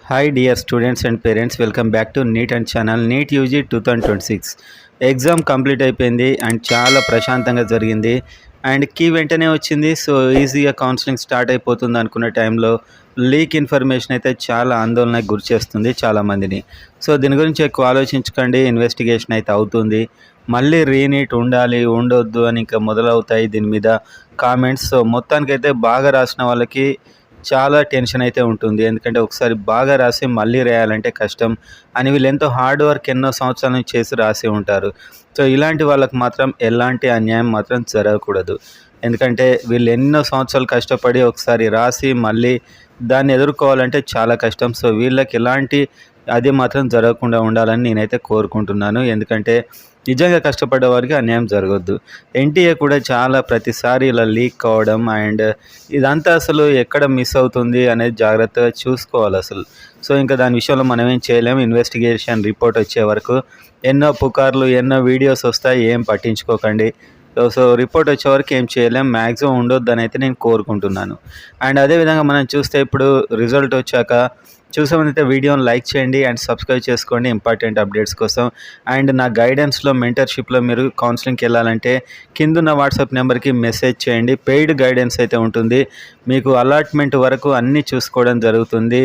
Hi dear students and parents, welcome back to NEET and channel NEET UG 2026. Exam complete అయిపోయింది and చాలా ప్రశాంతంగా జరిగింది and key వెంటనే వచ్చింది. సో ఈజీగా కౌన్సిలింగ్ స్టార్ట్ అయిపోతుంది అనుకున్న టైంలో లీక్ ఇన్ఫర్మేషన్ అయితే చాలా ఆందోళనకు గురి చేస్తుంది చాలామందిని. సో దీని గురించి ఎక్కువ ఆలోచించకండి, ఇన్వెస్టిగేషన్ అయితే అవుతుంది. మళ్ళీ రీనీట్ ఉండాలి ఉండొద్దు అని ఇంకా మొదలవుతాయి దీని మీద కామెంట్స్. సో మొత్తానికైతే బాగా రాసిన వాళ్ళకి చాలా టెన్షన్ అయితే ఉంటుంది. ఎందుకంటే ఒకసారి బాగా రాసి మళ్ళీ రాయాలంటే కష్టం అని వీళ్ళు ఎంతో హార్డ్ వర్క్ ఎన్నో సంవత్సరాల నుంచి చేసి రాసి ఉంటారు. సో ఇలాంటి వాళ్ళకి మాత్రం ఎలాంటి అన్యాయం మాత్రం జరగకూడదు. ఎందుకంటే వీళ్ళు ఎన్నో సంవత్సరాలు కష్టపడి ఒకసారి రాసి మళ్ళీ దాన్ని ఎదుర్కోవాలంటే చాలా కష్టం. సో వీళ్ళకి ఎలాంటి అది మాత్రం జరగకుండా ఉండాలని నేనైతే కోరుకుంటున్నాను. ఎందుకంటే నిజంగా కష్టపడ్డ వారికి అన్యాయం జరగొద్దు. ఎన్టీఏ కూడా చాలా ప్రతిసారి ఇలా లీక్ కావడం అండ్ ఇదంతా అసలు ఎక్కడ మిస్ అవుతుంది అనేది జాగ్రత్తగా చూసుకోవాలి అసలు. సో ఇంకా దాని విషయంలో మనం ఏం చేయలేము. ఇన్వెస్టిగేషన్ రిపోర్ట్ వచ్చే వరకు ఎన్నో పుకార్లు ఎన్నో వీడియోస్ వస్తాయి, ఏం పట్టించుకోకండి. సో రిపోర్ట్ వచ్చే వరకు ఏం చేయలేం, మ్యాక్సిమం ఉండొద్దని అయితే నేను కోరుకుంటున్నాను. అండ్ అదేవిధంగా మనం చూస్తే ఇప్పుడు రిజల్ట్ వచ్చాక చూసామంటే వీడియోని లైక్ చేయండి అండ్ సబ్స్క్రైబ్ చేసుకోండి ఇంపార్టెంట్ అప్డేట్స్ కోసం. అండ్ నా గైడెన్స్లో మెంటర్షిప్లో మీరు కౌన్సిలింగ్కి వెళ్ళాలంటే కిందున్న వాట్సాప్ నెంబర్కి మెసేజ్ చేయండి. పెయిడ్ గైడెన్స్ అయితే ఉంటుంది. మీకు అలాట్మెంట్ వరకు అన్నీ చూసుకోవడం జరుగుతుంది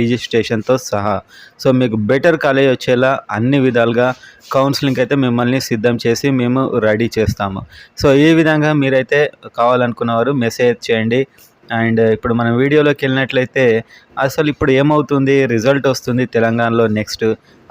రిజిస్ట్రేషన్తో సహా. సో మీకు బెటర్ కాలేజ్ వచ్చేలా అన్ని విధాలుగా కౌన్సిలింగ్ అయితే మిమ్మల్ని సిద్ధం చేసి మేము రెడీ చేస్తాము. సో ఈ విధంగా మీరైతే కావాలనుకున్నవారు మెసేజ్ చేయండి. అండ్ ఇప్పుడు మనం వీడియోలోకి వెళ్ళినట్లయితే అసలు ఇప్పుడు ఏమవుతుంది, రిజల్ట్ వస్తుంది తెలంగాణలో నెక్స్ట్.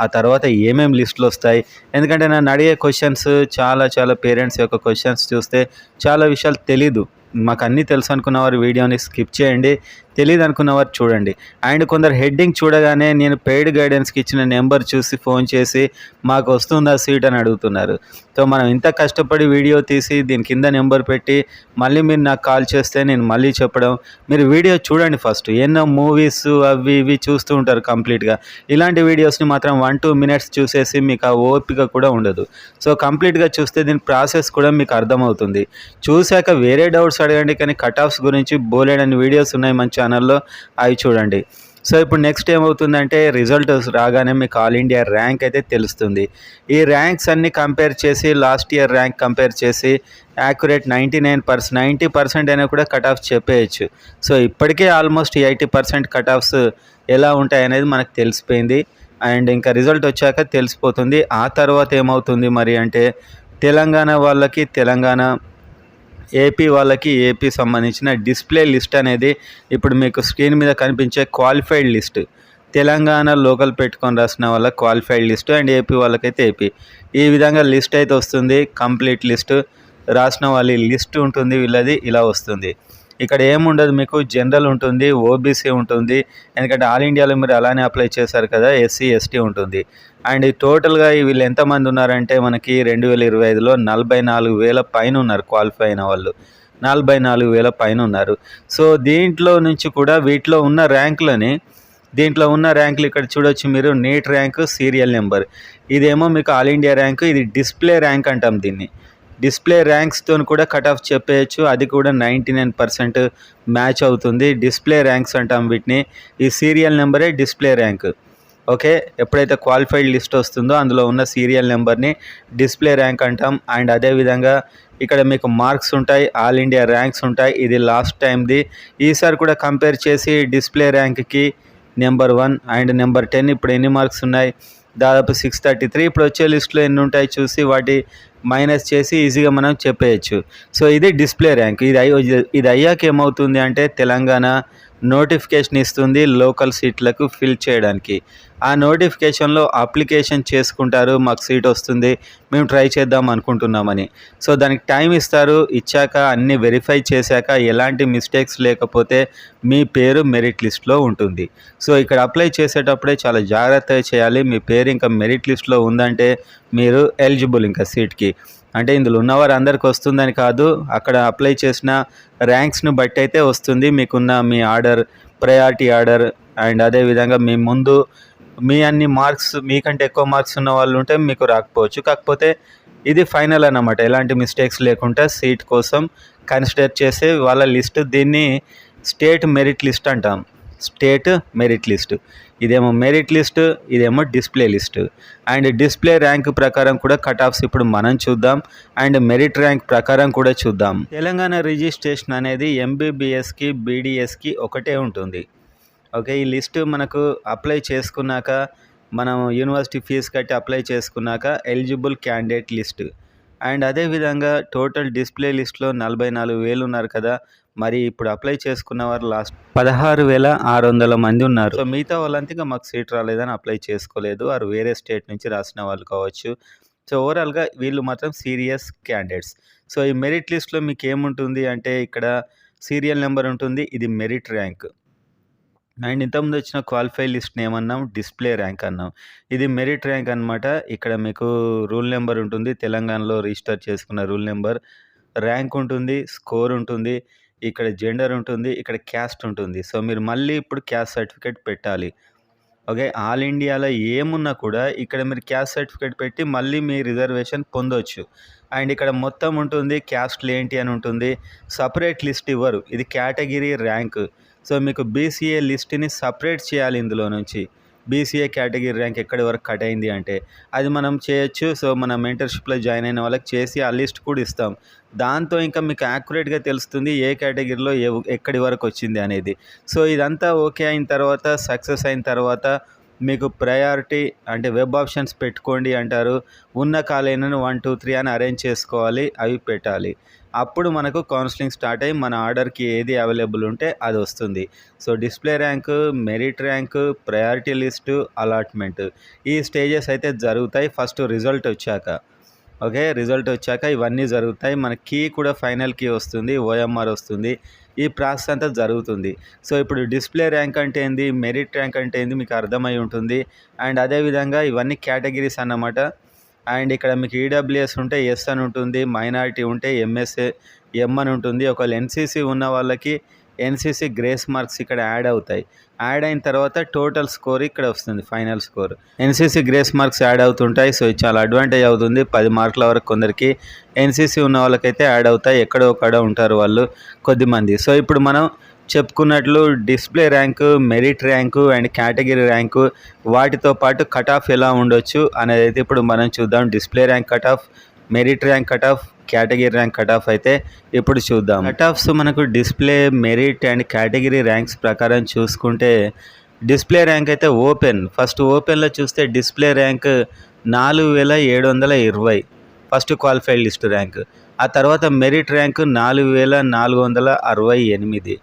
ఆ తర్వాత ఏమేమి లిస్టులు వస్తాయి, ఎందుకంటే నన్ను అడిగే క్వశ్చన్స్ చాలా పేరెంట్స్ యొక్క క్వశ్చన్స్ చూస్తే చాలా విషయాలు తెలీదు. మాకు అన్నీ తెలుసు అనుకున్నవారు వీడియోని స్కిప్ చేయండి, తెలియదు అనుకున్నవారు చూడండి. అండ్ కొందరు హెడ్డింగ్ చూడగానే నేను పెయిడ్ గైడెన్స్కి ఇచ్చిన నెంబర్ చూసి ఫోన్ చేసి మాకు వస్తుందా సీట్ అని అడుగుతున్నారు. సో మనం ఇంత కష్టపడి వీడియో తీసి దీని కింద నెంబర్ పెట్టి మళ్ళీ మీరు నాకు కాల్ చేస్తే నేను మళ్ళీ చెప్పడం, మీరు వీడియో చూడండి ఫస్ట్. ఎన్నో మూవీస్ అవి ఇవి చూస్తూ ఉంటారు కంప్లీట్గా. ఇలాంటి వీడియోస్ని మాత్రం 1-2 మినిట్స్ చూసేసి మీకు ఆ ఓపిక కూడా ఉండదు. సో కంప్లీట్గా చూస్తే దీని ప్రాసెస్ కూడా మీకు అర్థమవుతుంది. చూశాక వేరే డౌట్స్ అడగండి, కానీ కట్ ఆఫ్స్ గురించి బోలెడని వీడియోస్ ఉన్నాయి మన ఛానల్లో, అవి చూడండి. సో ఇప్పుడు నెక్స్ట్ ఏమవుతుందంటే రిజల్ట్ రాగానే మీకు ఆల్ ఇండియా ర్యాంక్ అయితే తెలుస్తుంది. ఈ ర్యాంక్స్ అన్నీ కంపేర్ చేసి లాస్ట్ ఇయర్ ర్యాంక్ కంపేర్ చేసి యాక్యురేట్ 90% అయినా కూడా కట్ ఆఫ్స్ చెప్పేయచ్చు. సో ఇప్పటికే ఆల్మోస్ట్ 80% కట్ ఆఫ్స్ ఎలా ఉంటాయి అనేది మనకు తెలిసిపోయింది. అండ్ ఇంకా రిజల్ట్ వచ్చాక తెలిసిపోతుంది. ఆ తర్వాత ఏమవుతుంది మరి అంటే తెలంగాణ వాళ్ళకి తెలంగాణ, ఏపీ వాళ్ళకి ఏపీ సంబంధించిన డిస్ప్లే లిస్ట్ అనేది ఇప్పుడు మీకు స్క్రీన్ మీద కనిపించే క్వాలిఫైడ్ లిస్ట్. తెలంగాణ లోకల్ పెట్టుకొని రాసిన వాళ్ళ క్వాలిఫైడ్ లిస్ట్ అండ్ ఏపీ వాళ్ళకైతే ఏపీ. ఈ విధంగా లిస్ట్ అయితే వస్తుంది, కంప్లీట్ లిస్ట్. రాసిన వాళ్ళ లిస్ట్ ఉంటుంది వీళ్ళది, ఇలా వస్తుంది. ఇక్కడ ఏముండదు, మీకు జనరల్ ఉంటుంది, ఓబీసీ ఉంటుంది. ఎందుకంటే ఆల్ ఇండియాలో మీరు అలానే అప్లై చేశారు కదా, ఎస్సీ ఎస్టీ ఉంటుంది. అండ్ టోటల్గా వీళ్ళు ఎంతమంది ఉన్నారంటే మనకి 2025లో 44,000 పైన ఉన్నారు క్వాలిఫై అయిన వాళ్ళు. 44,000 పైన ఉన్నారు. సో దీంట్లో నుంచి కూడా వీటిలో ఉన్న ర్యాంకులు ఇక్కడ చూడొచ్చు మీరు. NEET rank, serial number. ఇదేమో మీకు ఆల్ ఇండియా ర్యాంకు, ఇది డిస్ప్లే ర్యాంక్ అంటాం దీన్ని. డిస్ప్లే ర్యాంక్స్తో కూడా కట్ ఆఫ్ చెప్పేయచ్చు, అది కూడా 99% మ్యాచ్ అవుతుంది. డిస్ప్లే ర్యాంక్స్ అంటాం వీటిని. ఈ సీరియల్ నెంబరే డిస్ప్లే ర్యాంక్. ఓకే, ఎప్పుడైతే క్వాలిఫైడ్ లిస్ట్ వస్తుందో అందులో ఉన్న సీరియల్ నెంబర్ని డిస్ప్లే ర్యాంక్ అంటాం. అండ్ అదేవిధంగా ఇక్కడ మీకు మార్క్స్ ఉంటాయి, ఆల్ ఇండియా ర్యాంక్స్ ఉంటాయి. ఇది లాస్ట్ టైంది. ఈసారి కూడా కంపేర్ చేసి డిస్ప్లే ర్యాంక్కి నెంబర్ 1 అండ్ నెంబర్ 10 ఇప్పుడు ఎన్ని మార్క్స్ ఉన్నాయి, దాదాపు 633. ఇప్పుడు వచ్చే లిస్టులో ఎన్ని ఉంటాయి చూసి వాటి మైనస్ చేసి ఈజీగా మనం చెప్పేయచ్చు. సో ఇది డిస్ప్లే ర్యాంక్. ఇది అయ్యాక ఏమవుతుంది అంటే తెలంగాణ నోటిఫికేషన్ ఇస్తుంది లోకల్ సీట్లకు ఫిల్ చేయడానికి. ఆ నోటిఫికేషన్లో అప్లికేషన్ చేసుకుంటారు, మాకు సీట్ వస్తుంది, మేము ట్రై చేద్దాం అనుకుంటున్నామని. సో దానికి టైం ఇస్తారు. ఇచ్చాక అన్నీ వెరిఫై చేశాక ఎలాంటి మిస్టేక్స్ లేకపోతే మీ పేరు మెరిట్ లిస్ట్లో ఉంటుంది. సో ఇక్కడ అప్లై చేసేటప్పుడే చాలా జాగ్రత్తగా చేయాలి. మీ పేరు ఇంకా మెరిట్ లిస్ట్లో ఉందంటే మీరు ఎలిజిబుల్ ఇంకా సీట్కి. అంటే ఇందులో ఉన్నవారు అందరికి వస్తుందని కాదు, అక్కడ అప్లై చేసిన ర్యాంక్స్ను బట్టి అయితే వస్తుంది. మీకున్న మీ ఆర్డర్, ప్రయారిటీ ఆర్డర్ అండ్ అదేవిధంగా మీ ముందు మీ అన్ని మార్క్స్, మీకంటే ఎక్కువ మార్క్స్ ఉన్న వాళ్ళు ఉంటే మీకు రాకపోవచ్చు. కాకపోతే ఇది ఫైనల్ అన్నమాట, ఎలాంటి మిస్టేక్స్ లేకుండా సీట్ కోసం కన్సిడర్ చేసే వాళ్ళ లిస్ట్. దీన్ని స్టేట్ మెరిట్ లిస్ట్ అంటాం. State merit list. ఇదేమో మెరిట్ లిస్ట్, ఇదేమో display list. And display rank ప్రకారం కూడా కట్ ఆఫ్స్ ఇప్పుడు మనం చూద్దాం, అండ్ మెరిట్ ర్యాంక్ ప్రకారం కూడా చూద్దాం. తెలంగాణ రిజిస్ట్రేషన్ అనేది ఎంబీబీఎస్కి బీడీఎస్కి ఒకటే ఉంటుంది. ఓకే, ఈ లిస్ట్ మనకు అప్లై చేసుకున్నాక, మనం యూనివర్సిటీ ఫీజు కట్టి అప్లై చేసుకున్నాక ఎలిజిబుల్ క్యాండిడేట్ లిస్ట్. అండ్ అదేవిధంగా టోటల్ డిస్ప్లే లిస్ట్లో 44,000 ఉన్నారు కదా, మరి ఇప్పుడు అప్లై చేసుకున్న వారు లాస్ట్ 16,600 మంది ఉన్నారు. సో మిగతా వాళ్ళంతా మాకు సీట్ రాలేదని అప్లై చేసుకోలేదు, వారు వేరే స్టేట్ నుంచి రాసిన వాళ్ళు కావచ్చు. సో ఓవరాల్గా వీళ్ళు మాత్రం సీరియస్ క్యాండిడేట్స్. సో ఈ మెరిట్ లిస్ట్లో మీకు ఏముంటుంది అంటే ఇక్కడ సీరియల్ నెంబర్ ఉంటుంది, ఇది మెరిట్ ర్యాంక్. అండ్ ఇంతకుముందు వచ్చిన క్వాలిఫై లిస్ట్ని ఏమన్నాం, డిస్ప్లే ర్యాంక్ అన్నాం. ఇది మెరిట్ ర్యాంక్ అనమాట. ఇక్కడ మీకు రూల్ నెంబర్ ఉంటుంది, తెలంగాణలో రిజిస్టర్ చేసుకున్న రూల్ నెంబర్, ర్యాంక్ ఉంటుంది, స్కోర్ ఉంటుంది, ఇక్కడ జెండర్ ఉంటుంది, ఇక్కడ క్యాస్ట్ ఉంటుంది. సో మీరు మళ్ళీ ఇప్పుడు క్యాస్ట్ సర్టిఫికేట్ పెట్టాలి. ఓకే, ఆల్ ఇండియాలో ఏమున్నా కూడా ఇక్కడ మీరు క్యాస్ట్ సర్టిఫికేట్ పెట్టి మళ్ళీ మీ రిజర్వేషన్ పొందొచ్చు. అండ్ ఇక్కడ మొత్తం ఉంటుంది, క్యాస్ట్లు ఏంటి అని ఉంటుంది. సపరేట్ లిస్ట్ ఇవ్వరు, ఇది కేటగిరీ ర్యాంక్. సో మీకు బీసీఏ లిస్ట్ని సపరేట్ చేయాలి ఇందులో నుంచి. బీసీఏ కేటగిరీ ర్యాంక్ ఎక్కడి వరకు కట్ అయింది అంటే అది మనం చేయొచ్చు. సో మన మెంటర్షిప్లో జాయిన్ అయిన వాళ్ళకి చేసి ఆ లిస్ట్ కూడా ఇస్తాం. దాంతో ఇంకా మీకు యాక్యురేట్గా తెలుస్తుంది ఏ కేటగిరీలో ఎక్కడి వరకు వచ్చింది అనేది. సో ఇదంతా ఓకే అయిన తర్వాత, సక్సెస్ అయిన తర్వాత మీకు ప్రయారిటీ అంటే వెబ్ ఆప్షన్స్ పెట్టుకోండి అంటారు. ఉన్న ఖాళీలను 1, 2, 3 అని అరేంజ్ చేసుకోవాలి, అవి పెట్టాలి. అప్పుడు మనకు కౌన్సిలింగ్ స్టార్ట్ అయ్యి మన ఆర్డర్కి ఏది అవైలబుల్ ఉంటే అది వస్తుంది. So display rank, merit rank, priority list, allotment, ఈ స్టేజెస్ అయితే జరుగుతాయి ఫస్ట్ రిజల్ట్ వచ్చాక. ఓకే, రిజల్ట్ వచ్చాక ఇవన్నీ జరుగుతాయి. మన కీ కూడా ఫైనల్ కీ వస్తుంది, ఓఎంఆర్ వస్తుంది, ఈ ప్రాసెస్ అంతా జరుగుతుంది. సో ఇప్పుడు డిస్ప్లే ర్యాంక్ అంటే ఏంది, మెరిట్ ర్యాంక్ అంటే ఏంది మీకు అర్థమై ఉంటుంది. అండ్ అదేవిధంగా ఇవన్నీ కేటగిరీస్ అన్నమాట. అండ్ ఇక్కడ మీకు ఈడబ్ల్యూఎస్ ఉంటే ఎస్ అని ఉంటుంది, మైనారిటీ ఉంటే ఎంఎస్ఏ ఎం అని ఉంటుంది. ఒకవేళ ఎన్సీసీ ఉన్న వాళ్ళకి ఎన్సీసీ గ్రేస్ మార్క్స్ ఇక్కడ యాడ్ అవుతాయి. యాడ్ అయిన తర్వాత టోటల్ స్కోర్ ఇక్కడ వస్తుంది, final score. NCC grace marks add అవుతుంటాయి. సో ఇది చాలా అడ్వాంటేజ్ అవుతుంది. 10 మార్కుల వరకు కొందరికి ఎన్సీసీ ఉన్న వాళ్ళకైతే యాడ్ అవుతాయి, ఎక్కడో ఒకడ ఉంటారు వాళ్ళు కొద్దిమంది. సో ఇప్పుడు మనం చెప్పుకున్నట్లు display rank, merit rank and category rank, వాటితో పాటు కట్ ఆఫ్ ఎలా ఉండొచ్చు అనేది అయితే ఇప్పుడు మనం చూద్దాం. Display rank cut off, merit rank cut off, category rank cut off అయితే ఇప్పుడు చూద్దాం. కట్ ఆఫ్స్ మనకు display, merit and category ranks ప్రకారం చూసుకుంటే డిస్ప్లే ర్యాంక్ అయితే ఓపెన్. ఫస్ట్ ఓపెన్లో చూస్తే display rank 4,720 first qualified list rank. ఆ తర్వాత మెరిట్ ర్యాంక్ 4,468.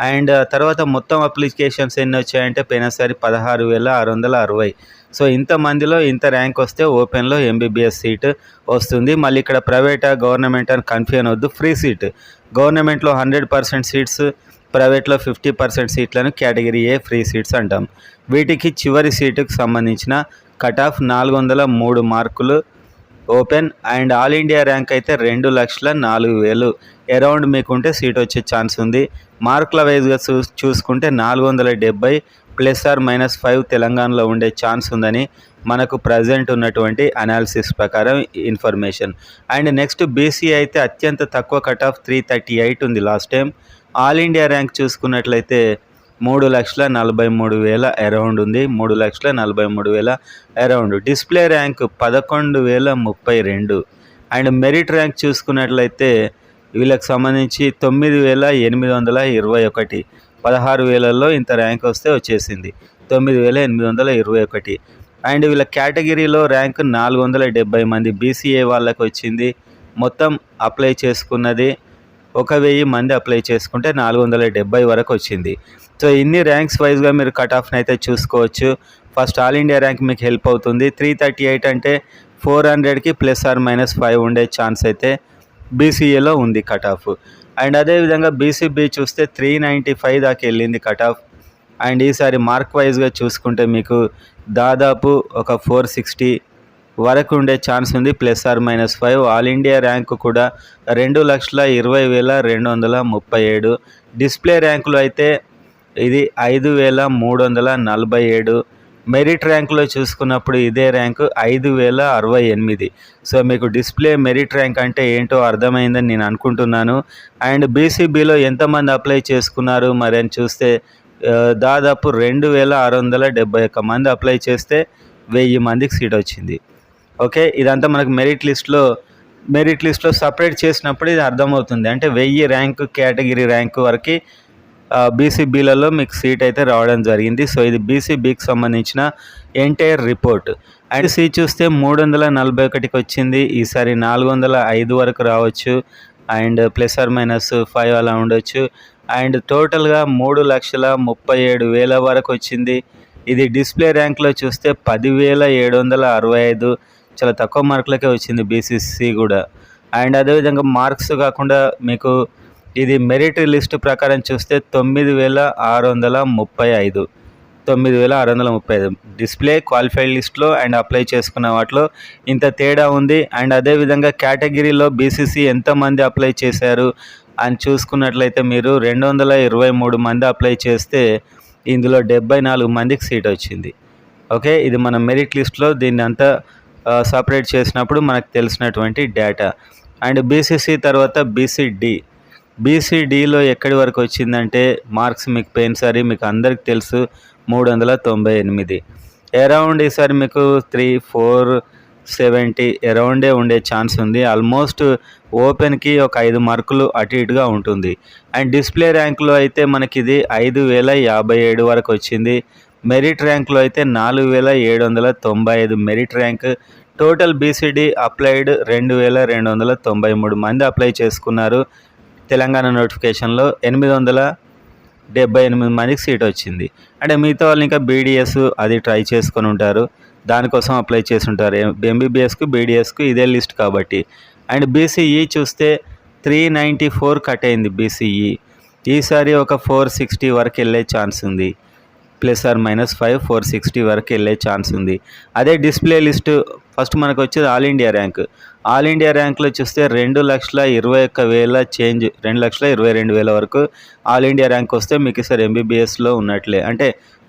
అండ్ తర్వాత మొత్తం అప్లికేషన్స్ ఎన్ని వచ్చాయంటే పోయినసారి 16,660. సో ఇంతమందిలో ఇంత ర్యాంక్ వస్తే ఓపెన్లో ఎంబీబీఎస్ సీట్ వస్తుంది. మళ్ళీ ఇక్కడ ప్రైవేటా గవర్నమెంట్ అని కన్ఫ్యూజన్ వద్దు, ఫ్రీ సీట్. గవర్నమెంట్లో 100% సీట్స్, ప్రైవేట్లో 50% సీట్లను కేటగిరీ ఏ ఫ్రీ సీట్స్ అంటాం. వీటికి చివరి సీటుకు సంబంధించిన కట్ ఆఫ్ 403 మార్కులు open. And all India rank అయితే 2,04,000 అరౌండ్ మీకుంటే సీట్ వచ్చే ఛాన్స్ ఉంది. మార్కుల వైజ్గా చూసుకుంటే 470 ±5 తెలంగాణలో ఉండే ఛాన్స్ ఉందని మనకు ప్రజెంట్ ఉన్నటువంటి అనాలిసిస్ ప్రకారం ఇన్ఫర్మేషన్. అండ్ నెక్స్ట్ బీసీ అయితే అత్యంత తక్కువ కట్ ఆఫ్ 338 ఉంది last time. All India rank చూసుకున్నట్లయితే 3,43,000 అరౌండ్ ఉంది, 3,43,000 around. Display rank 11,032. And merit rank చూసుకున్నట్లయితే వీళ్ళకి సంబంధించి 9,821. 16,000లో ఇంత ర్యాంక్ వస్తే వచ్చేసింది, 9,821. అండ్ వీళ్ళ కేటగిరీలో ర్యాంక్ 470 మంది బీసీఏ వాళ్ళకి వచ్చింది. మొత్తం అప్లై చేసుకున్నది 1,000 మంది అప్లై చేసుకుంటే 470 వరకు వచ్చింది. సో ఇన్ని ర్యాంక్స్ వైజ్గా మీరు కట్ ఆఫ్ని అయితే చూసుకోవచ్చు. ఫస్ట్ ఆల్ ఇండియా ర్యాంక్ మీకు హెల్ప్ అవుతుంది. 338 అంటే 400కి ±5 ఉండే ఛాన్స్ అయితే బీసీఏలో ఉంది కట్ ఆఫ్. అండ్ అదేవిధంగా బీసీబీ చూస్తే 395 దాకా వెళ్ళింది కట్ ఆఫ్. అండ్ ఈసారి మార్క్ వైజ్గా చూసుకుంటే మీకు దాదాపు ఒక 460 వరకు ఉండే ఛాన్స్ ఉంది, ±5. ఆల్ ఇండియా ర్యాంకు కూడా 2,20,237. డిస్ప్లే ర్యాంకులో అయితే ఇది 5,347. మెరిట్ ర్యాంకులో చూసుకున్నప్పుడు ఇదే ర్యాంకు 5,068. సో మీకు డిస్ప్లే మెరిట్ ర్యాంక్ అంటే ఏంటో అర్థమైందని నేను అనుకుంటున్నాను. అండ్ బీసీబీలో ఎంతమంది అప్లై చేసుకున్నారు మరి అని చూస్తే దాదాపు 2671 మంది అప్లై చేస్తే 1000 మందికి సీట్ వచ్చింది. ఓకే, ఇదంతా మనకు మెరిట్ లిస్ట్లో సపరేట్ చేసినప్పుడు ఇది అర్థమవుతుంది. అంటే 1000 ర్యాంకు కేటగిరీ ర్యాంకు వరకు బీసీబీలలో మీకు సీట్ అయితే రావడం జరిగింది. సో ఇది బీసీబీకి సంబంధించిన ఎంటైర్ రిపోర్ట్. అండ్ సి చూస్తే 341కి వచ్చింది. ఈసారి 405 వరకు రావచ్చు, అండ్ +−5 అలా ఉండొచ్చు. అండ్ టోటల్గా 3,37,000 వరకు వచ్చింది. ఇది డిస్ప్లే ర్యాంక్లో చూస్తే 10,765, చాలా తక్కువ మార్కులకే వచ్చింది బీసీసీ కూడా. అండ్ అదేవిధంగా మార్క్స్ కాకుండా మీకు ఇది మెరిట్ లిస్ట్ ప్రకారం చూస్తే 9,635 డిస్ప్లే క్వాలిఫైడ్ లిస్ట్లో అండ్ అప్లై చేసుకున్న వాటిలో ఇంత తేడా ఉంది. అండ్ అదేవిధంగా కేటగిరీలో బీసీసీ ఎంతమంది అప్లై చేశారు అని చూసుకున్నట్లయితే మీరు 223 మంది అప్లై చేస్తే ఇందులో 74 మందికి సీట్ వచ్చింది. ఓకే, ఇది మన మెరిట్ లిస్ట్లో దీన్ని అంతా సపరేట్ చేసినప్పుడు మనకు తెలిసినటువంటి డేటా. అండ్ బీసీసీ తర్వాత బీసీడీలో ఎక్కడి వరకు వచ్చిందంటే మార్క్స్ మీకు పోయినసారి మీకు అందరికి తెలుసు 398. అరౌండ్ ఈసారి మీకు 3,470 అరౌండే ఉండే ఛాన్స్ ఉంది. ఆల్మోస్ట్ ఓపెన్కి ఒక 5 మార్కులు అటు ఇటుగా ఉంటుంది. అండ్ డిస్ప్లే ర్యాంక్లో అయితే మనకి ఇది 5,057 వరకు వచ్చింది. మెరిట్ ర్యాంక్లో అయితే 4,795 merit rank. Total BCD applied 2,293 మంది అప్లై చేసుకున్నారు. తెలంగాణ నోటిఫికేషన్లో 878 మందికి సీట్ వచ్చింది. అంటే మిగతా వాళ్ళు ఇంకా బీడీఎస్ అది ట్రై చేసుకొని ఉంటారు, దానికోసం అప్లై చేసి ఉంటారు. ఎంబీబీఎస్కు బీడీఎస్కు ఇదే లిస్ట్ కాబట్టి. అండ్ బీసీఈ చూస్తే 394 కట్ అయింది బీసీఈ. ఈసారి ఒక 460 వరకు వెళ్ళే ఛాన్స్ ఉంది. +−5 460 వరకు వెళ్ళే ఛాన్స్ ఉంది. అదే డిస్ప్లే లిస్టు ఫస్ట్ మనకు వచ్చేది ఆల్ ఇండియా ర్యాంక్లో చూస్తే 2,21,000 చేంజ్, 2,22,000 వరకు ఆల్ ఇండియా ర్యాంక్ వస్తే మీకు ఈసారి ఎంబీబీఎస్లో ఉన్నట్లే, అంటే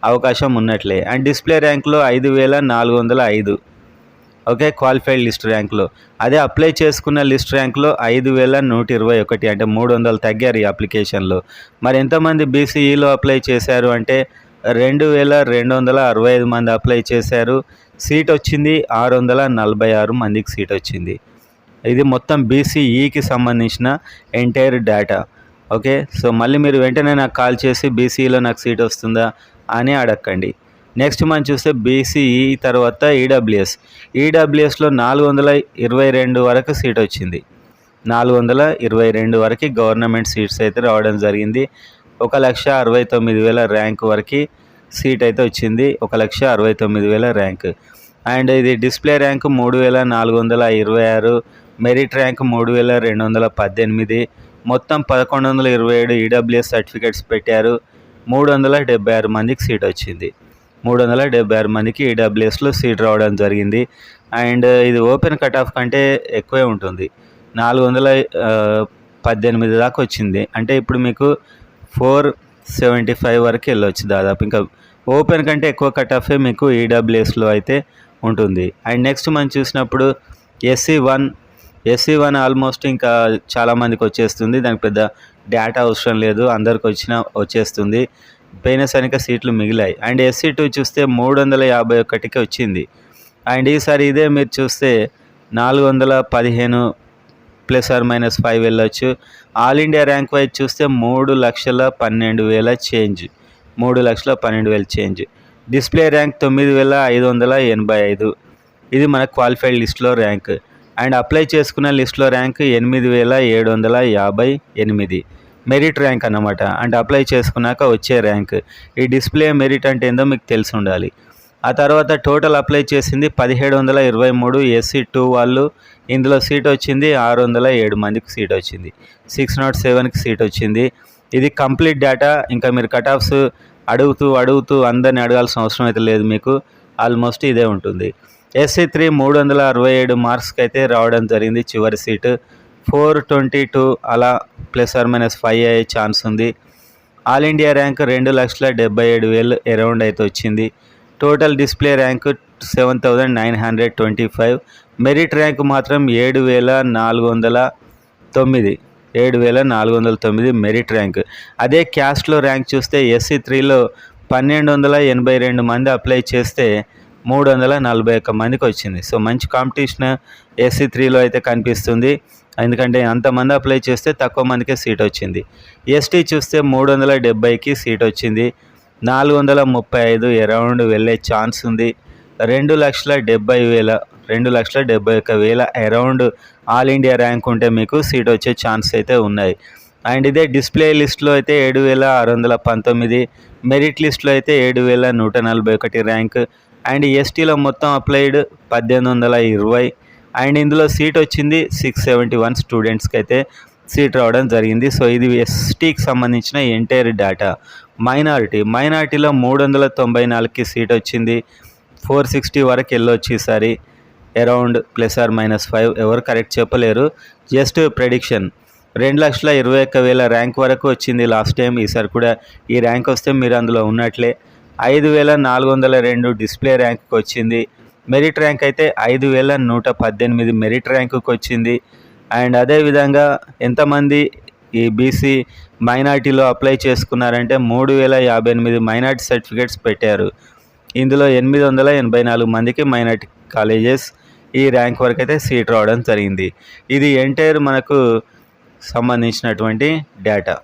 అవకాశం ఉన్నట్లే. అండ్ డిస్ప్లే ర్యాంక్లో 5,405. ఓకే, క్వాలిఫైడ్ లిస్ట్ ర్యాంక్లో. అదే అప్లై చేసుకున్న లిస్ట్ ర్యాంక్లో 5,121, అంటే 300 తగ్గారు ఈ అప్లికేషన్లో. మరి ఎంతమంది బీసీఈలో అప్లై చేశారు అంటే 2,265 మంది అప్లై చేశారు. సీట్ వచ్చింది 646 మందికి సీట్ వచ్చింది. ఇది మొత్తం బీసీఈకి సంబంధించిన ఎంటైర్ డేటా. ఓకే, సో మళ్ళీ మీరు వెంటనే నాకు కాల్ చేసి బీసీఈలో నాకు సీట్ వస్తుందా అని అడగండి. నెక్స్ట్ మనం చూస్తే బీసీఈ తర్వాత ఈడబ్ల్యూఎస్లో 422 వరకు సీట్ వచ్చింది. 422 వరకు గవర్నమెంట్ సీట్స్ అయితే రావడం జరిగింది. 1,69,000 ర్యాంక్ వరకు సీట్ అయితే వచ్చింది. 1,69,000 ర్యాంక్. అండ్ ఇది డిస్ప్లే ర్యాంక్ 3,426, మెరిట్ ర్యాంక్ 3,218, మొత్తం 1,127 ఈడబ్ల్యూఎస్ సర్టిఫికేట్స్ పెట్టారు. 376 మందికి సీట్ వచ్చింది. 376 మందికి ఈడబ్ల్యూఎస్లో సీట్ రావడం జరిగింది. అండ్ ఇది ఓపెన్ కట్ ఆఫ్ కంటే ఎక్కువే ఉంటుంది, 418 దాకా వచ్చింది. అంటే ఇప్పుడు మీకు 475 వరకు వెళ్ళొచ్చు దాదాపు. ఇంకా ఓపెన్ కంటే ఎక్కువ కట్ ఆఫే మీకు ఈడబ్ల్యూఎస్లో అయితే ఉంటుంది. అండ్ నెక్స్ట్ మనం చూసినప్పుడు ఎస్సీ1 ఆల్మోస్ట్ ఇంకా చాలామందికి వచ్చేస్తుంది, దానికి పెద్ద డేటా అవసరం లేదు, అందరికి వచ్చేస్తుంది. పోయిన సరిక సీట్లు మిగిలాయి. అండ్ ఎస్సీ2 చూస్తే 351కి వచ్చింది. అండ్ ఈసారి ఇదే మీరు చూస్తే 415 +−5 వెళ్ళొచ్చు. ఆల్ ఇండియా ర్యాంక్ వైజ్ చూస్తే 3,12,000 చేంజ్, 3,12,000 చేంజ్. Display rank 9,585. ఇది మన క్వాలిఫైడ్ లిస్ట్లో ర్యాంక్. అండ్ అప్లై చేసుకున్న లిస్ట్లో ర్యాంక్ 8,758 మెరిట్ ర్యాంక్ అన్నమాట. అంటే అప్లై చేసుకున్నాక వచ్చే ర్యాంక్. ఈ డిస్ప్లే మెరిట్ అంటే ఏందో మీకు తెలిసి ఉండాలి. ఆ తర్వాత టోటల్ అప్లై చేసింది 1,723 ఎస్సీ2 వాళ్ళు. ఇందులో సీట్ వచ్చింది 607 మందికి సీట్ వచ్చింది. 607కి సీట్ వచ్చింది. ఇది కంప్లీట్ డేటా. ఇంకా మీరు కట్ ఆఫ్స్ అడుగుతూ అందరిని అడగాల్సిన అవసరం అయితే లేదు, మీకు ఆల్మోస్ట్ ఇదే ఉంటుంది. ఎస్సీ3 367 మార్క్స్కి అయితే రావడం జరిగింది చివరి సీటు. 422 అలా +−5 అయ్యే ఛాన్స్ ఉంది. ఆల్ ఇండియా ర్యాంక్ 2,77,000 అరౌండ్ అయితే వచ్చింది. Total display rank 7,925. Merit rank మాత్రం 7,409. 7409 మెరిట్ ర్యాంక్. అదే క్యాస్ట్లో ర్యాంక్ చూస్తే ఎస్సీ 3లో 1282 మంది అప్లై చేస్తే 341 మందికి వచ్చింది. సో మంచి కాంపిటీషన్ ఎస్సీ 3లో అయితే కనిపిస్తుంది. ఎందుకంటే అంతమంది అప్లై చేస్తే తక్కువ మందికే సీట్ వచ్చింది. ఎస్టీ చూస్తే 370కి సీట్ వచ్చింది. 435 అరౌండ్ వెళ్ళే ఛాన్స్ ఉంది. 2,70,000 అరౌండ్ ఆల్ ఇండియా ర్యాంక్ ఉంటే మీకు సీట్ వచ్చే ఛాన్స్ అయితే ఉన్నాయి. అండ్ ఇదే డిస్ప్లే లిస్ట్లో అయితే 7,619, మెరిట్ లిస్ట్లో అయితే 7,141 ర్యాంక్. అండ్ ఎస్టీలో మొత్తం అప్లైడ్ 1,820. అండ్ ఇందులో సీట్ వచ్చింది 671 స్టూడెంట్స్కి అయితే సీట్ రావడం జరిగింది. సో ఇది ఎస్టీకి సంబంధించిన ఎంటైర్ డేటా. మైనారిటీలో 394కి సీట్ వచ్చింది. 460 వరకు వెళ్ళొచ్చు ఈసారి, అరౌండ్ +or-5, ఎవరు కరెక్ట్ చెప్పలేరు, జస్ట్ ప్రెడిక్షన్. 2,21,000 ర్యాంక్ వరకు వచ్చింది లాస్ట్ టైం. ఈసారి కూడా ఈ ర్యాంక్ వస్తే మీరు అందులో ఉన్నట్లే. 5,402 డిస్ప్లే ర్యాంక్కి వచ్చింది. మెరిట్ ర్యాంక్ అయితే 5,118 మెరిట్ ర్యాంకుకి వచ్చింది. అండ్ అదేవిధంగా ఎంతమంది ఈ బీసీ మైనార్టీలో అప్లై చేసుకున్నారంటే 3,058 మైనార్టీ సర్టిఫికేట్స్ పెట్టారు. ఇందులో 884 మందికి మైనార్టీ కాలేజెస్ ఈ ర్యాంక్ వరకు అయితే సీట్ రావడం జరిగింది. ఇది ఎంటైర్ మనకు సంబంధించినటువంటి డేటా.